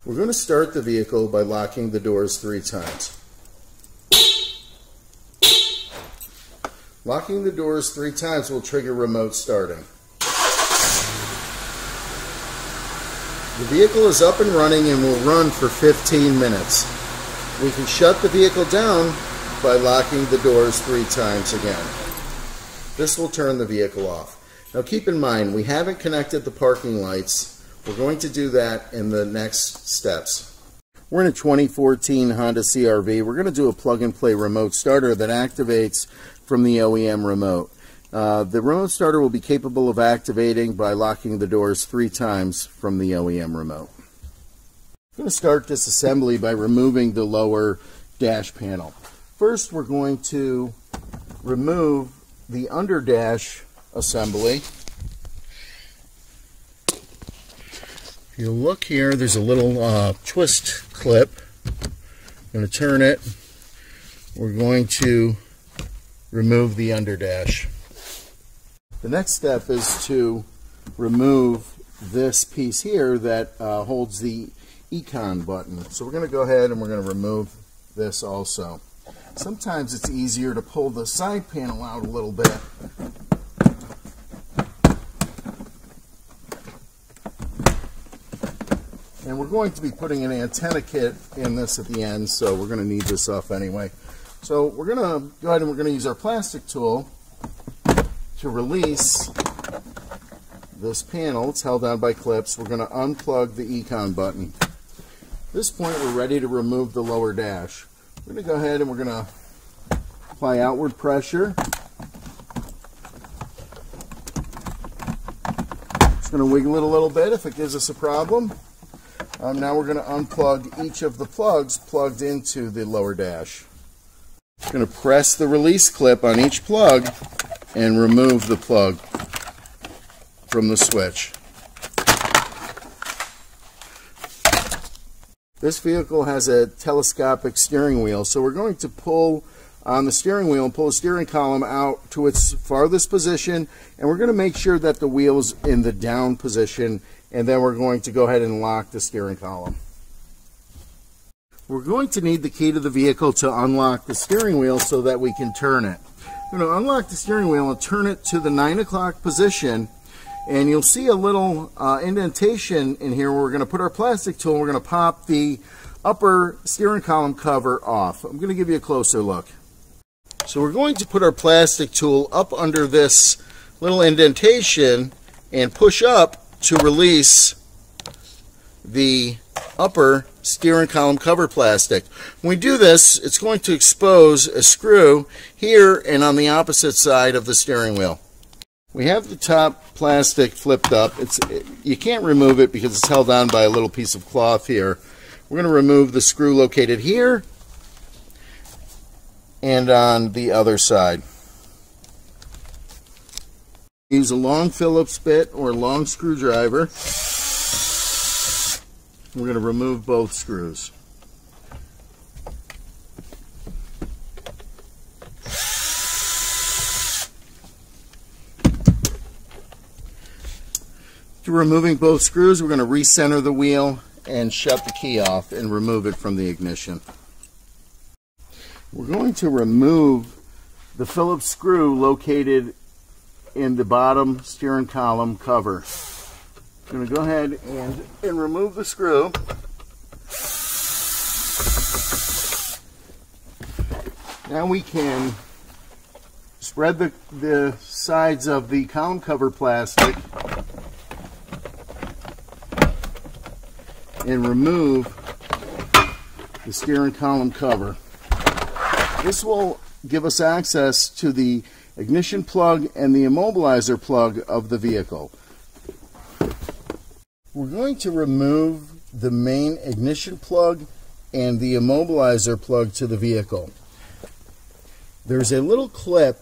We're going to start the vehicle by locking the doors 3 times. Locking the doors 3 times will trigger remote starting. The vehicle is up and running and will run for 15 minutes. We can shut the vehicle down by locking the doors 3 times again. This will turn the vehicle off. Now keep in mind, we haven't connected the parking lights. We're going to do that in the next steps. We're in a 2014 Honda CRV. We're going to do a plug-and-play remote starter that activates from the OEM remote. The remote starter will be capable of activating by locking the doors 3 times from the OEM remote. I'm going to start this assembly by removing the lower dash panel. First, we're going to remove the under dash assembly. If you look here, there's a little twist clip. I'm going to turn it. We're going to remove the under dash. The next step is to remove this piece here that holds the econ button. So we're going to go ahead and we're going to remove this also. Sometimes it's easier to pull the side panel out a little bit. And we're going to be putting an antenna kit in this at the end, so we're going to need this off anyway. So we're going to go ahead and we're going to use our plastic tool to release this panel. It's held down by clips. We're going to unplug the econ button. At this point, we're ready to remove the lower dash. We're going to go ahead and we're going to apply outward pressure. Just going to wiggle it a little bit if it gives us a problem. Now we're going to unplug each of the plugs plugged into the lower dash. I'm going to press the release clip on each plug and remove the plug from the switch. This vehicle has a telescopic steering wheel, so we're going to pull on the steering wheel and pull the steering column out to its farthest position, and we're going to make sure that the wheel's in the down position, and then we're going to go ahead and lock the steering column. We're going to need the key to the vehicle to unlock the steering wheel so that we can turn it. We're going to unlock the steering wheel and turn it to the 9 o'clock position, and you'll see a little indentation in here where we're going to put our plastic tool and we're going to pop the upper steering column cover off. I'm going to give you a closer look. So we're going to put our plastic tool up under this little indentation and push up to release the upper steering column cover plastic. When we do this, it's going to expose a screw here and on the opposite side of the steering wheel. We have the top plastic flipped up. You can't remove it because it's held on by a little piece of cloth here. We're going to remove the screw located here and on the other side. Use a long Phillips bit or a long screwdriver. We're going to remove both screws. After removing both screws, we're going to recenter the wheel and shut the key off and remove it from the ignition. We're going to remove the Phillips screw located in the bottom steering column cover. I'm going to go ahead and remove the screw. Now we can spread the sides of the column cover plastic and remove the steering column cover. This will give us access to the ignition plug and the immobilizer plug of the vehicle. We're going to remove the main ignition plug and the immobilizer plug to the vehicle. There's a little clip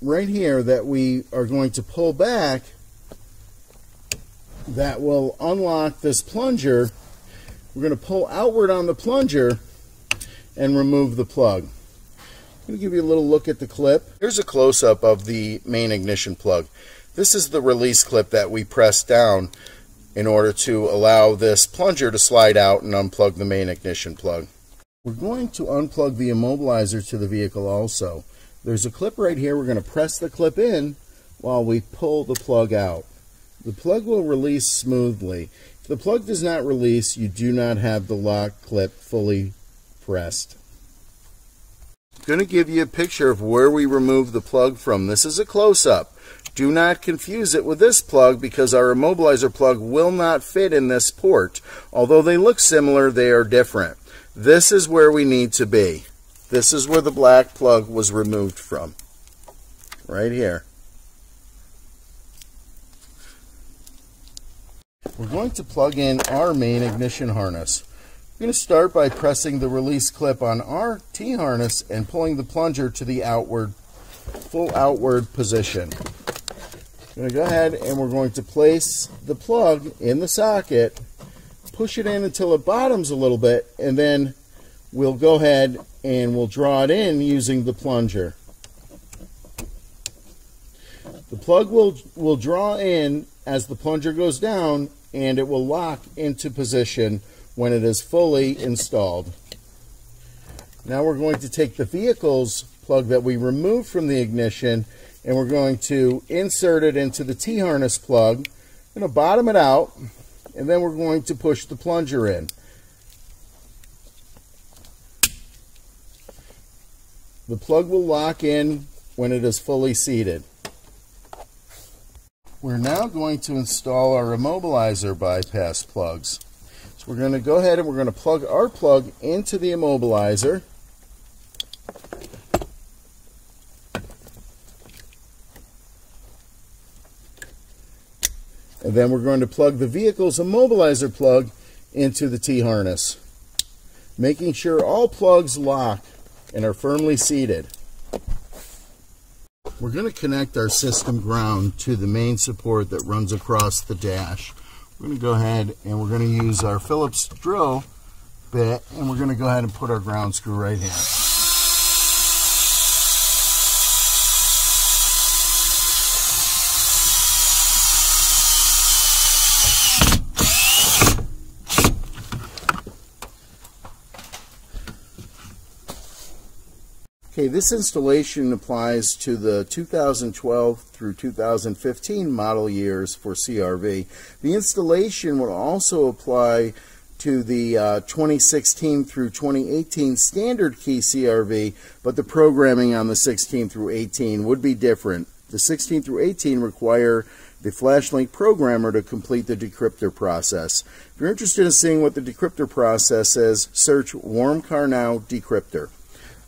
right here that we are going to pull back that will unlock this plunger. We're going to pull outward on the plunger and remove the plug. I'm going to give you a little look at the clip. Here's a close-up of the main ignition plug. This is the release clip that we pressed down. in order to allow this plunger to slide out and unplug the main ignition plug. We're going to unplug the immobilizer to the vehicle also. There's a clip right here. We're going to press the clip in while we pull the plug out. The plug will release smoothly. If the plug does not release, you do not have the lock clip fully pressed. I'm going to give you a picture of where we remove the plug from. This is a close-up. Do not confuse it with this plug because our immobilizer plug will not fit in this port. Although they look similar, they are different. This is where we need to be. This is where the black plug was removed from. Right here. We're going to plug in our main ignition harness. We're going to start by pressing the release clip on our T-harness and pulling the plunger to the full outward position. We're going to go ahead and we're going to place the plug in the socket, push it in until it bottoms a little bit, and then we'll go ahead and we'll draw it in using the plunger. The plug will draw in as the plunger goes down, and it will lock into position when it is fully installed. Now we're going to take the vehicle's plug that we removed from the ignition and we're going to insert it into the T-harness plug. We're going to bottom it out, and then we're going to push the plunger in. The plug will lock in when it is fully seated. We're now going to install our immobilizer bypass plugs. So we're going to go ahead and we're going to plug our plug into the immobilizer. And then we're going to plug the vehicle's immobilizer plug into the T-harness, making sure all plugs lock and are firmly seated. We're going to connect our system ground to the main support that runs across the dash. We're going to go ahead and we're going to use our Phillips drill bit, and we're going to go ahead and put our ground screw right here. Okay, this installation applies to the 2012 through 2015 model years for CRV. The installation will also apply to the 2016 through 2018 standard key CRV, but the programming on the 16 through 18 would be different. The 16 through 18 require the FlashLink programmer to complete the decryptor process. If you're interested in seeing what the decryptor process is, search warmcarnow decryptor.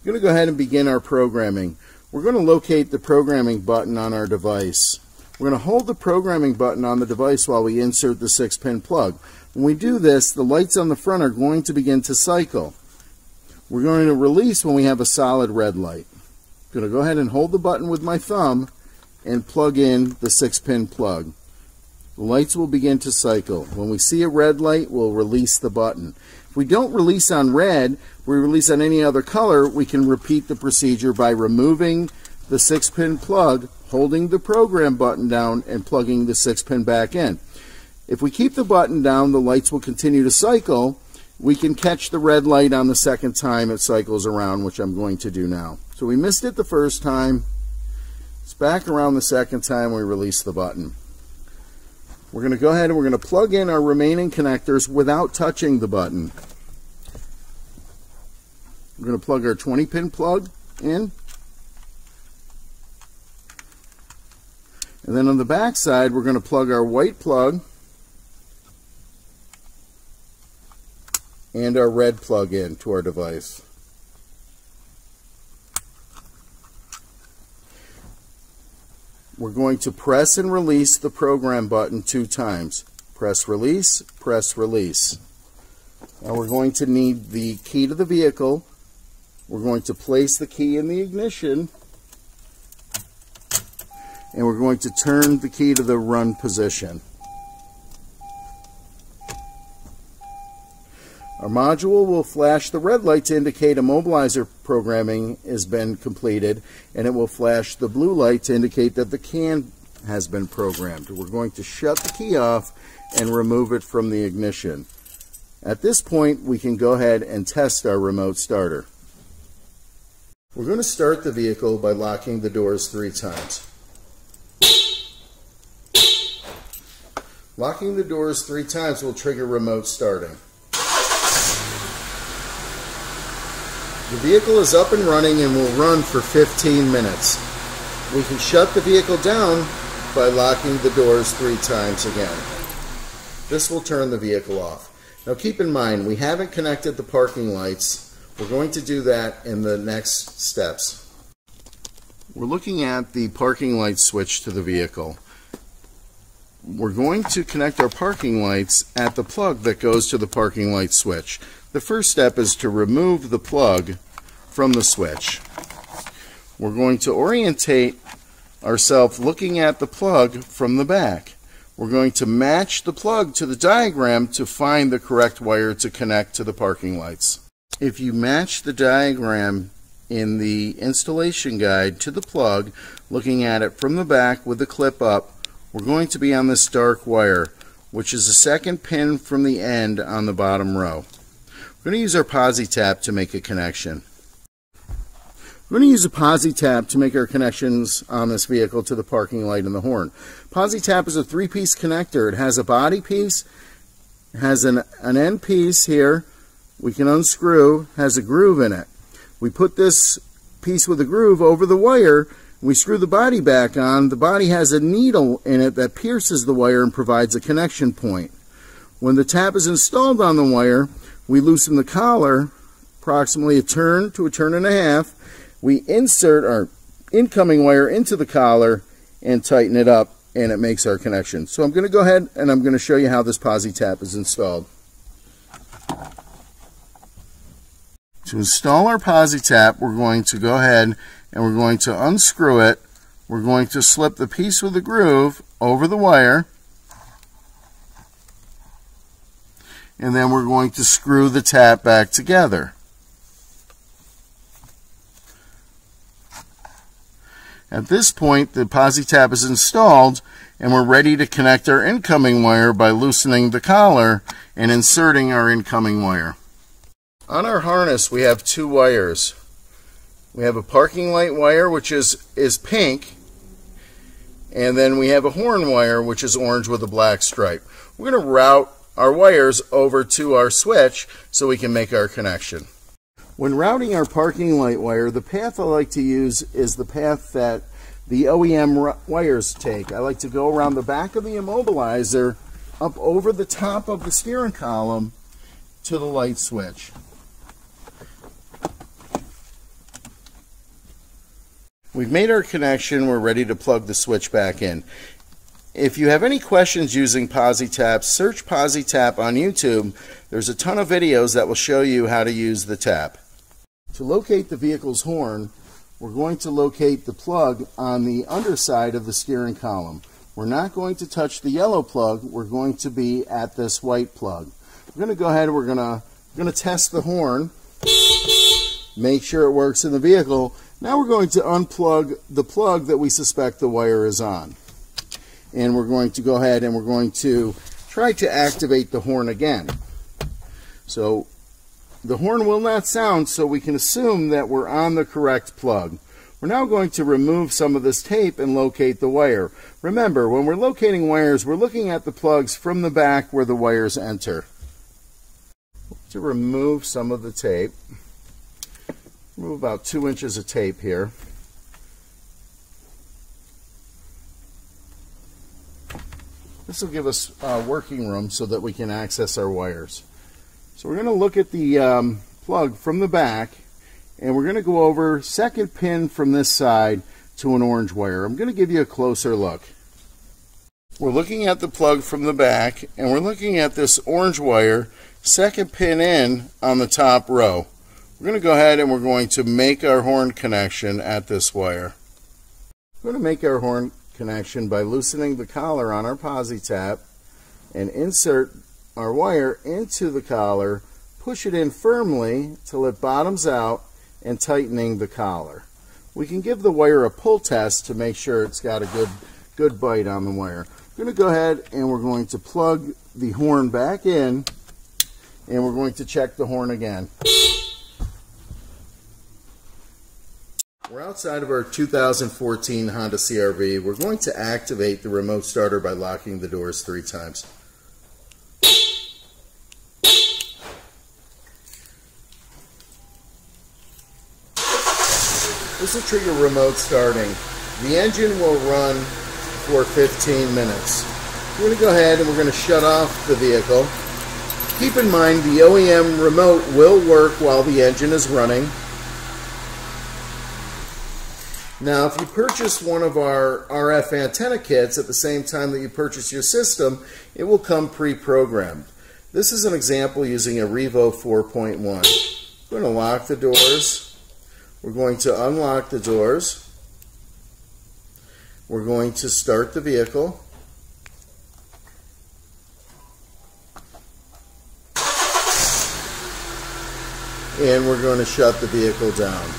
We're going to go ahead and begin our programming. We're going to locate the programming button on our device. We're going to hold the programming button on the device while we insert the 6-pin plug. When we do this, the lights on the front are going to begin to cycle. We're going to release when we have a solid red light. I'm going to go ahead and hold the button with my thumb and plug in the 6-pin plug. The lights will begin to cycle. When we see a red light, we'll release the button. If we don't release on red, we release on any other color, we can repeat the procedure by removing the 6-pin plug, holding the program button down, and plugging the 6-pin back in. If we keep the button down, the lights will continue to cycle. We can catch the red light on the second time it cycles around, which I'm going to do now. So we missed it the first time. It's back around the second time we release the button. We're going to go ahead and we're going to plug in our remaining connectors without touching the button. We're going to plug our 20-pin plug in. And then on the back side, we're going to plug our white plug and our red plug in to our device. We're going to press and release the program button 2 times. Press release, press release. Now we're going to need the key to the vehicle. We're going to place the key in the ignition, and we're going to turn the key to the run position. Our module will flash the red light to indicate immobilizer programming has been completed, and it will flash the blue light to indicate that the CAN has been programmed. We're going to shut the key off and remove it from the ignition. At this point, we can go ahead and test our remote starter. We're going to start the vehicle by locking the doors 3 times. Locking the doors 3 times will trigger remote starting. The vehicle is up and running and will run for 15 minutes. We can shut the vehicle down by locking the doors 3 times again. This will turn the vehicle off. Now keep in mind, we haven't connected the parking lights. We're going to do that in the next steps. We're looking at the parking light switch to the vehicle. We're going to connect our parking lights at the plug that goes to the parking light switch. The first step is to remove the plug from the switch. We're going to orientate ourselves looking at the plug from the back. We're going to match the plug to the diagram to find the correct wire to connect to the parking lights. If you match the diagram in the installation guide to the plug, looking at it from the back with the clip up, we're going to be on this dark wire, which is the second pin from the end on the bottom row. We're going to use our posi tap to make a connection. We're going to use a posi tap to make our connections on this vehicle to the parking light and the horn. Posi tap is a 3-piece connector. It has a body piece, has an end piece here, we can unscrew, has a groove in it. We put this piece with a groove over the wire, we screw the body back on. The body has a needle in it that pierces the wire and provides a connection point. When the tap is installed on the wire, we loosen the collar approximately a turn to a turn and a half. We insert our incoming wire into the collar and tighten it up, and it makes our connection. So I'm going to go ahead and I'm going to show you how this posi tap is installed. To install our posi tap, we're going to go ahead and we're going to unscrew it. We're going to slip the piece with the groove over the wire, and then we're going to screw the tap back together. At this point, the posi tap is installed and we're ready to connect our incoming wire by loosening the collar and inserting our incoming wire. On our harness, we have 2 wires. We have a parking light wire, which is pink, and then we have a horn wire, which is orange with a black stripe. We're going to route our wires over to our switch so we can make our connection. When routing our parking light wire, the path I like to use is the path that the OEM wires take. I like to go around the back of the immobilizer, up over the top of the steering column to the light switch. We've made our connection. We're ready to plug the switch back in. If you have any questions using posi tap, search posi tap on YouTube. There's a ton of videos that will show you how to use the tap. To locate the vehicle's horn, we're going to locate the plug on the underside of the steering column. We're not going to touch the yellow plug. We're going to be at this white plug. We're going to go ahead and we're going to test the horn, make sure it works in the vehicle. Now we're going to unplug the plug that we suspect the wire is on. And we're going to go ahead and we're going to try to activate the horn again. So the horn will not sound, so we can assume that we're on the correct plug. We're now going to remove some of this tape and locate the wire. Remember, when we're locating wires, we're looking at the plugs from the back where the wires enter. To remove some of the tape, remove about 2 inches of tape here. This will give us working room so that we can access our wires. So we're going to look at the plug from the back, and we're going to go over second pin from this side to an orange wire. I'm going to give you a closer look. We're looking at the plug from the back, and we're looking at this orange wire, second pin in on the top row. We're going to go ahead and we're going to make our horn connection at this wire. We're going to make our horn connection by loosening the collar on our posi tap and insert our wire into the collar, push it in firmly till it bottoms out, and tightening the collar. We can give the wire a pull test to make sure it's got a Good bite on the wire. We're going to go ahead and we're going to plug the horn back in, and we're going to check the horn again. We're outside of our 2014 Honda CRV. We're going to activate the remote starter by locking the doors 3 times. This will trigger remote starting. The engine will run for 15 minutes. We're going to go ahead and we're going to shut off the vehicle. Keep in mind the OEM remote will work while the engine is running. Now, if you purchase one of our RF antenna kits at the same time that you purchase your system, it will come pre-programmed. This is an example using a Revo 4.1. We're going to lock the doors. We're going to unlock the doors. We're going to start the vehicle. And we're going to shut the vehicle down.